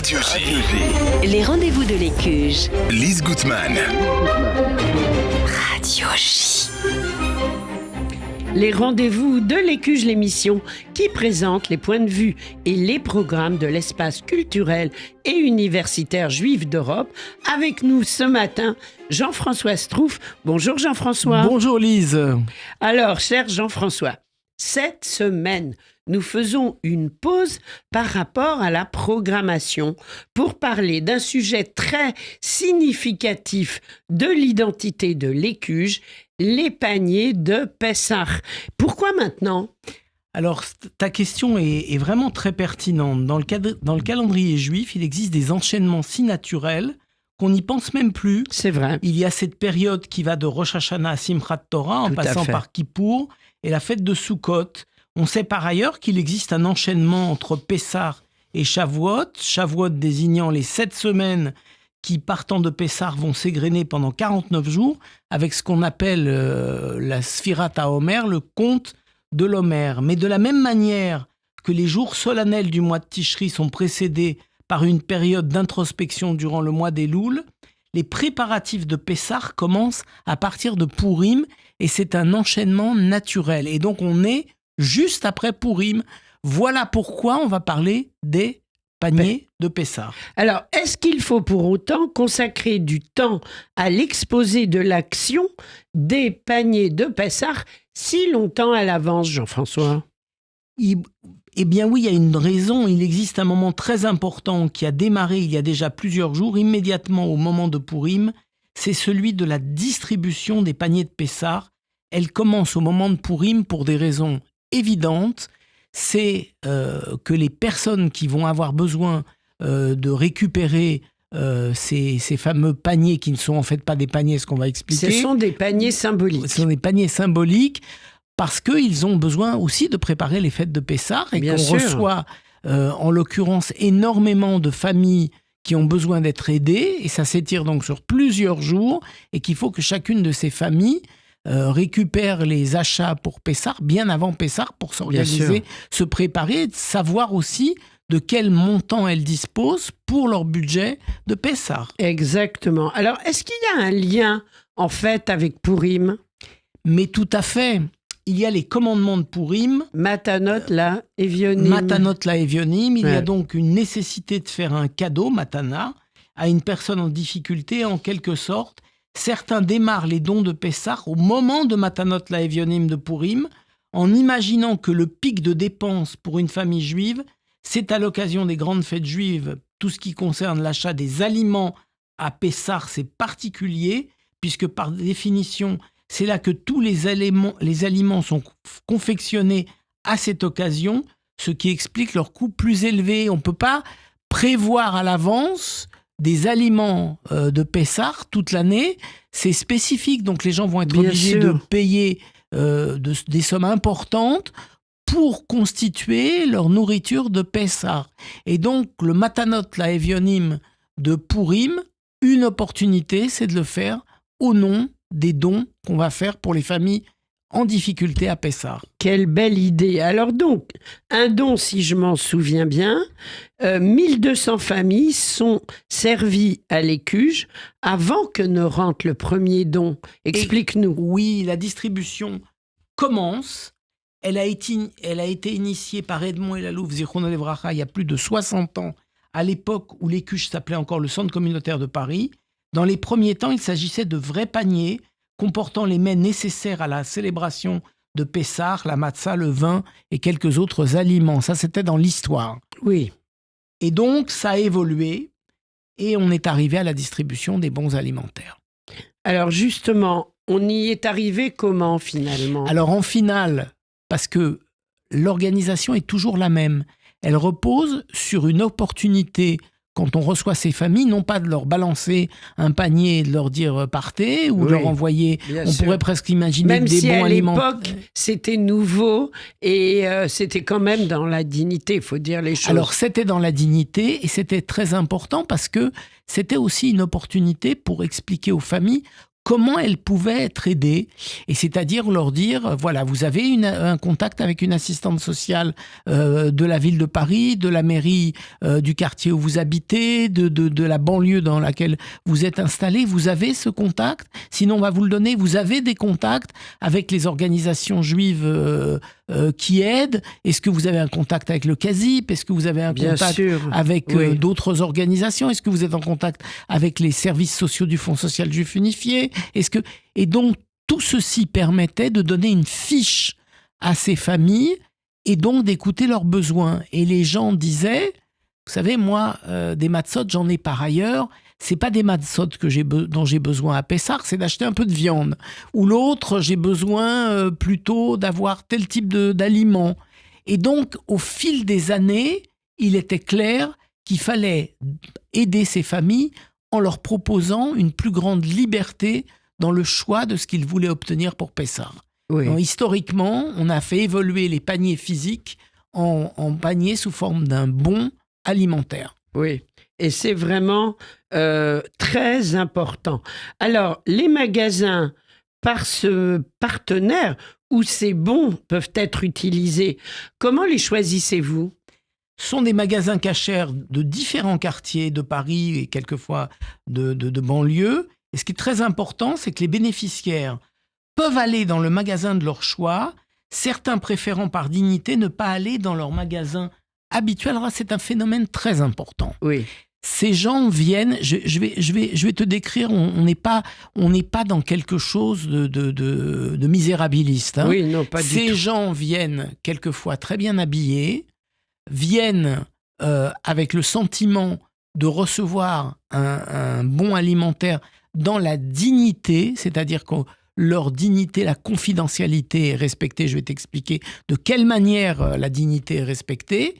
Radio J. Les rendez-vous de l'Écuge. Lise Gutmann. Radio J. Les rendez-vous de l'Écuge, l'émission qui présente les points de vue et les programmes de l'espace culturel et universitaire juif d'Europe. Avec nous ce matin, Jean-François Strouf. Bonjour Jean-François. Bonjour Lise. Alors, cher Jean-François, cette semaine, nous faisons une pause par rapport à la programmation pour parler d'un sujet très significatif de l'identité de l'Écuge, les paniers de Pessah. Pourquoi maintenant ? Alors, ta question est vraiment très pertinente. Dans le calendrier juif, il existe des enchaînements si naturels qu'on n'y pense même plus. C'est vrai. Il y a cette période qui va de Rosh Hashanah à Simchat Torah, en passant par Kippour, et la fête de Sukkot. On sait par ailleurs qu'il existe un enchaînement entre Pessah et Shavuot, Shavuot désignant les 7 semaines qui, partant de Pessah, vont s'égrener pendant 49 jours, avec ce qu'on appelle la Sfirat HaOmer, le compte de l'Omer. Mais de la même manière que les jours solennels du mois de Tishri sont précédés par une période d'introspection durant le mois d'Elul, les préparatifs de Pessah commencent à partir de Pourim, et c'est un enchaînement naturel. Et donc on est juste après Pourim. Voilà pourquoi on va parler des paniers de Pessah. Alors, est-ce qu'il faut pour autant consacrer du temps à l'exposé de l'action des paniers de Pessah si longtemps à l'avance, Jean-François ? Eh bien oui, il y a une raison. Il existe un moment très important qui a démarré il y a déjà plusieurs jours, immédiatement au moment de Pourim. C'est celui de la distribution des paniers de Pessah. Elle commence au moment de Pourim pour des raisons évidentes. C'est que les personnes qui vont avoir besoin de récupérer ces fameux paniers qui ne sont en fait pas des paniers, ce qu'on va expliquer. Ce sont des paniers symboliques. Ce sont des paniers symboliques parce qu'ils ont besoin aussi de préparer les fêtes de Pessah et Bien qu'on sûr. reçoit en l'occurrence énormément de familles qui ont besoin d'être aidées et ça s'étire donc sur plusieurs jours et qu'il faut que chacune de ces familles récupère les achats pour Pessah bien avant Pessah pour s'organiser, se préparer, savoir aussi de quel montant elles disposent pour leur budget de Pessah. Exactement. Alors, est-ce qu'il y a un lien, en fait, avec Pourim ? Mais tout à fait. Il y a les commandements de Pourim. Matanot, la Evionim. Matanot la Evionim. Il y Ouais. a donc une nécessité de faire un cadeau, matana, à une personne en difficulté, en quelque sorte. Certains démarrent les dons de Pessah au moment de Matanot la Evionim de Pourim, en imaginant que le pic de dépenses pour une famille juive, c'est à l'occasion des grandes fêtes juives. Tout ce qui concerne l'achat des aliments à Pessah, c'est particulier, puisque par définition, c'est là que tous les aliments sont confectionnés à cette occasion, ce qui explique leur coût plus élevé. On ne peut pas prévoir à l'avance des aliments de Pessah toute l'année. C'est spécifique, donc les gens vont être Bien obligés sûr. de payer des sommes importantes pour constituer leur nourriture de Pessah. Et donc, le Matanot, la Evionim de Pourim, une opportunité, c'est de le faire au nom des dons qu'on va faire pour les familles en difficulté à Pessah. Quelle belle idée. Alors donc, un don, si je m'en souviens bien, 1200 familles sont servies à l'Écuge avant que ne rentre le premier don. Explique-nous. Oui, la distribution commence. Elle a été initiée par Edmond et Lalouf Zichrono Livracha il y a plus de 60 ans, à l'époque où l'Écuge s'appelait encore le Centre communautaire de Paris. Dans les premiers temps, il s'agissait de vrais paniers comportant les mets nécessaires à la célébration de Pessah, la matzah, le vin et quelques autres aliments. Ça, c'était dans l'histoire. Oui. Et donc, ça a évolué et on est arrivé à la distribution des bons alimentaires. Alors justement, on y est arrivé comment finalement ? Alors en finale, parce que l'organisation est toujours la même, elle repose sur une opportunité quand on reçoit ces familles, non pas de leur balancer un panier et de leur dire partez, ou de leur envoyer, bien on sûr. pourrait presque imaginer Même des si bons à aliments. l'époque, c'était nouveau et c'était quand même dans la dignité, il faut dire les choses. Alors c'était dans la dignité et c'était très important parce que c'était aussi une opportunité pour expliquer aux familles comment elles pouvaient être aidées, et c'est-à-dire leur dire, voilà, vous avez un contact avec une assistante sociale de la ville de Paris, de la mairie du quartier où vous habitez, de la banlieue dans laquelle vous êtes installé, vous avez ce contact, sinon on va vous le donner, vous avez des contacts avec les organisations juives qui aident, est-ce que vous avez un contact avec le CASIP, est-ce que vous avez un contact avec d'autres organisations, est-ce que vous êtes en contact avec les services sociaux du Fonds social juif unifié, et donc, tout ceci permettait de donner une fiche à ces familles et donc d'écouter leurs besoins. Et les gens disaient, vous savez, moi, des matzot, j'en ai par ailleurs. C'est pas des matzot dont j'ai besoin à Pessah, c'est d'acheter un peu de viande. Ou l'autre, j'ai besoin plutôt d'avoir tel type d'aliments. Et donc, au fil des années, il était clair qu'il fallait aider ces familles en leur proposant une plus grande liberté dans le choix de ce qu'ils voulaient obtenir pour Pessah. Oui. Donc, historiquement, on a fait évoluer les paniers physiques en paniers sous forme d'un bon alimentaire. Oui, et c'est vraiment très important. Alors, les magasins, par ce partenaire où ces bons peuvent être utilisés, comment les choisissez-vous ? Ce sont des magasins cachers de différents quartiers de Paris et quelquefois de banlieue. Et ce qui est très important, c'est que les bénéficiaires peuvent aller dans le magasin de leur choix, certains préférant par dignité ne pas aller dans leur magasin habituel. Alors, c'est un phénomène très important. Oui. Ces gens viennent, je vais te décrire, on n'est pas dans quelque chose de misérabiliste. Hein. Oui, non, pas du tout. Ces gens viennent quelquefois très bien habillés, viennent avec le sentiment de recevoir un bon alimentaire dans la dignité, c'est-à-dire que leur dignité, la confidentialité est respectée. Je vais t'expliquer de quelle manière la dignité est respectée.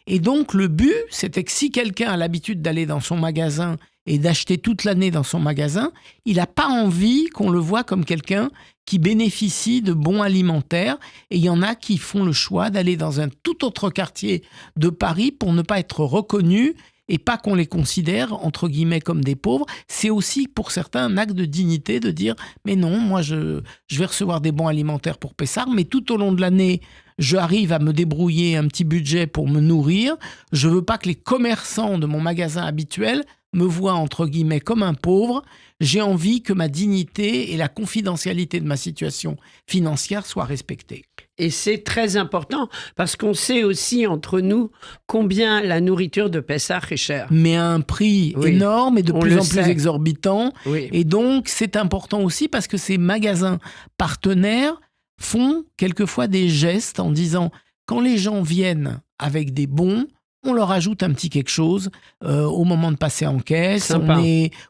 Et donc, le but, c'était que si quelqu'un a l'habitude d'aller dans son magasin et d'acheter toute l'année dans son magasin, il n'a pas envie qu'on le voit comme quelqu'un qui bénéficie de bons alimentaires. Et il y en a qui font le choix d'aller dans un tout autre quartier de Paris pour ne pas être reconnus et pas qu'on les considère, entre guillemets, comme des pauvres. C'est aussi, pour certains, un acte de dignité de dire « Mais non, moi, je vais recevoir des bons alimentaires pour Pessah, mais tout au long de l'année, je arrive à me débrouiller un petit budget pour me nourrir. Je veux pas que les commerçants de mon magasin habituel me voient, entre guillemets, comme un pauvre. J'ai envie que ma dignité et la confidentialité de ma situation financière soient respectées. » Et c'est très important parce qu'on sait aussi entre nous combien la nourriture de Pessah est chère. Mais à un prix énorme et de plus en plus exorbitant. Oui. Et donc, c'est important aussi parce que ces magasins partenaires font quelquefois des gestes en disant quand les gens viennent avec des bons, on leur ajoute un petit quelque chose au moment de passer en caisse,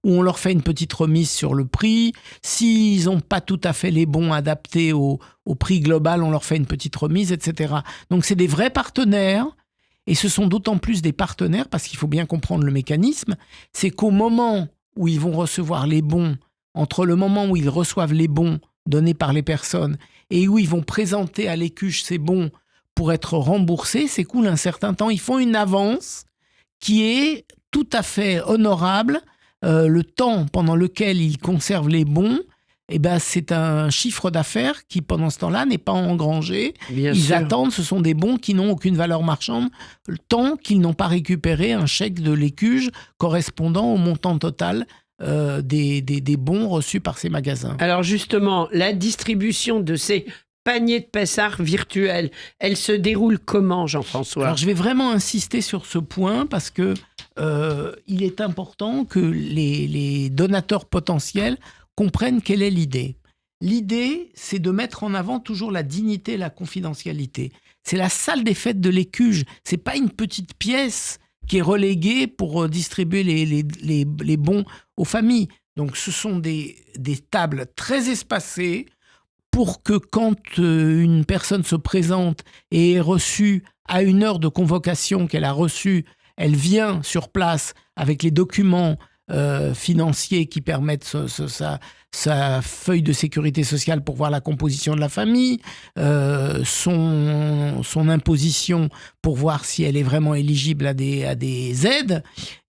ou on leur fait une petite remise sur le prix. S'ils n'ont pas tout à fait les bons adaptés au prix global, on leur fait une petite remise, etc. Donc c'est des vrais partenaires, et ce sont d'autant plus des partenaires, parce qu'il faut bien comprendre le mécanisme, c'est qu'au moment où ils vont recevoir les bons, entre le moment où ils reçoivent les bons donnés par les personnes, et où ils vont présenter à l'ECUJ ces bons pour être remboursés, s'écoule un certain temps. Ils font une avance qui est tout à fait honorable. Le temps pendant lequel ils conservent les bons, c'est un chiffre d'affaires qui, pendant ce temps-là, n'est pas engrangé. Ils attendent, ce sont des bons qui n'ont aucune valeur marchande, tant qu'ils n'ont pas récupéré un chèque de l'ECUJ correspondant au montant total des bons reçus par ces magasins. Alors justement, la distribution de ces panier de Pessah virtuel, elle se déroule comment, Jean-François ? Alors, je vais vraiment insister sur ce point parce que il est important que les donateurs potentiels comprennent quelle est l'idée. L'idée, c'est de mettre en avant toujours la dignité et la confidentialité. C'est la salle des fêtes de l'ECUJ. C'est pas une petite pièce qui est reléguée pour distribuer les bons aux familles. Donc, ce sont des tables très espacées, pour que quand une personne se présente et est reçue à une heure de convocation qu'elle a reçue, elle vient sur place avec les documents financiers qui permettent sa feuille de sécurité sociale pour voir la composition de la famille, son imposition pour voir si elle est vraiment éligible à des aides.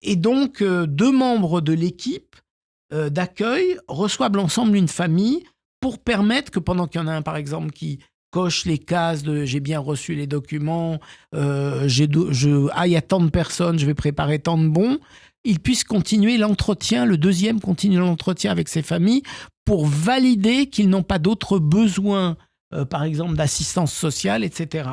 Et donc, 2 membres de l'équipe d'accueil reçoivent l'ensemble d'une famille pour permettre que pendant qu'il y en a un, par exemple, qui coche les cases de « j'ai bien reçu les documents, il y a tant de personnes, je vais préparer tant de bons », il puisse continuer l'entretien, le deuxième continue l'entretien avec ses familles pour valider qu'ils n'ont pas d'autres besoins, par exemple d'assistance sociale, etc.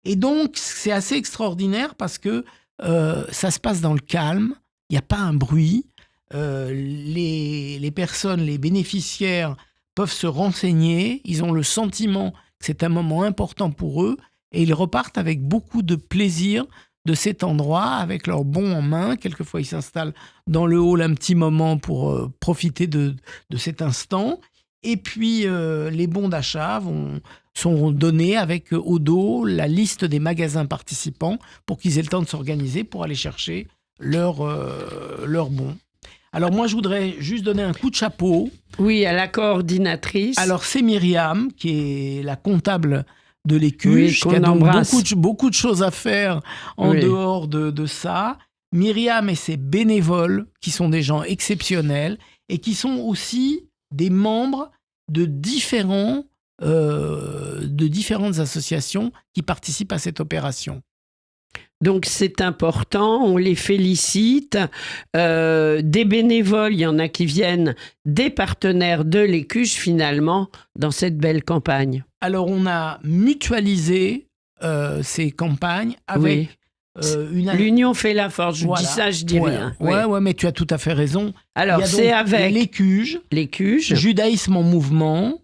Et donc, c'est assez extraordinaire parce que ça se passe dans le calme, il n'y a pas un bruit, les personnes, les bénéficiaires peuvent se renseigner, ils ont le sentiment que c'est un moment important pour eux et ils repartent avec beaucoup de plaisir de cet endroit, avec leurs bons en main. Quelquefois, ils s'installent dans le hall un petit moment pour profiter de cet instant. Et puis, les bons d'achat sont donnés avec au dos la liste des magasins participants pour qu'ils aient le temps de s'organiser pour aller chercher leurs bons. Alors moi, je voudrais juste donner un coup de chapeau. Oui, à la coordinatrice. Alors, c'est Myriam, qui est la comptable de l'Écuge, qui a donc beaucoup de choses à faire en dehors de ça. Myriam et ses bénévoles, qui sont des gens exceptionnels et qui sont aussi des membres de différentes associations qui participent à cette opération. Donc c'est important, on les félicite. Des bénévoles, il y en a qui viennent des partenaires de l'Écuge finalement dans cette belle campagne. Alors on a mutualisé ces campagnes avec l'union fait la force, je dis ça, je dis rien. Ouais, mais tu as tout à fait raison. Alors c'est avec l'Écuge, Judaïsme en mouvement,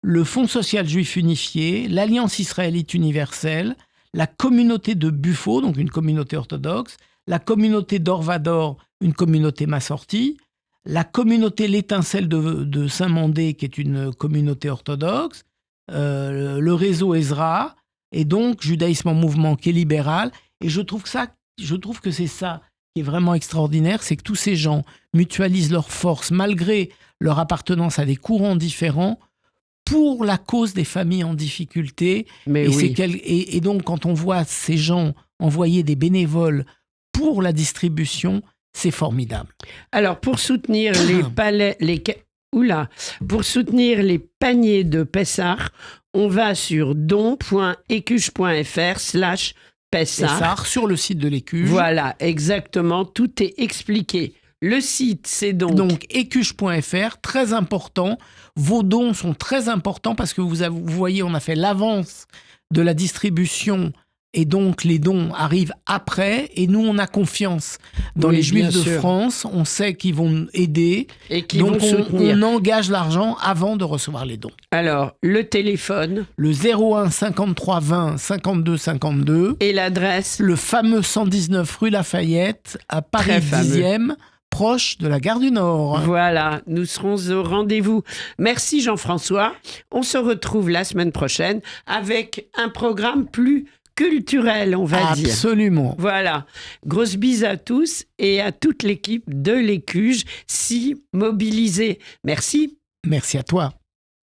le Fonds social juif unifié, l'Alliance israélite universelle, la communauté de Buffo, donc une communauté orthodoxe, la communauté d'Orvador, une communauté massortie, la communauté L'Étincelle de Saint-Mandé, qui est une communauté orthodoxe, le réseau Ezra, et donc Judaïsme en mouvement, qui est libéral. Et je trouve que c'est ça qui est vraiment extraordinaire, c'est que tous ces gens mutualisent leurs forces, malgré leur appartenance à des courants différents, pour la cause des familles en difficulté. Et donc, quand on voit ces gens envoyer des bénévoles pour la distribution, c'est formidable. Alors, pour soutenir pour soutenir les paniers de Pessah, on va sur don.ecuge.fr/Pessah. Sur le site de l'Écuge. Voilà, exactement, tout est expliqué. Le site, c'est donc ecuge.fr, très important. Vos dons sont très importants parce que vous voyez, on a fait l'avance de la distribution et donc les dons arrivent après. Et nous, on a confiance dans les Juifs de France. On sait qu'ils vont aider et qu'ils vont soutenir. On engage l'argent avant de recevoir les dons. Alors, le téléphone. Le 01 53 20 52 52. Et l'adresse. Le fameux 119 rue Lafayette à Paris 10e. Proche de la gare du Nord. Voilà, nous serons au rendez-vous. Merci Jean-François. On se retrouve la semaine prochaine avec un programme plus culturel, on va dire. Absolument. Voilà. Grosse bise à tous et à toute l'équipe de l'Écuge si mobilisée. Merci. Merci à toi.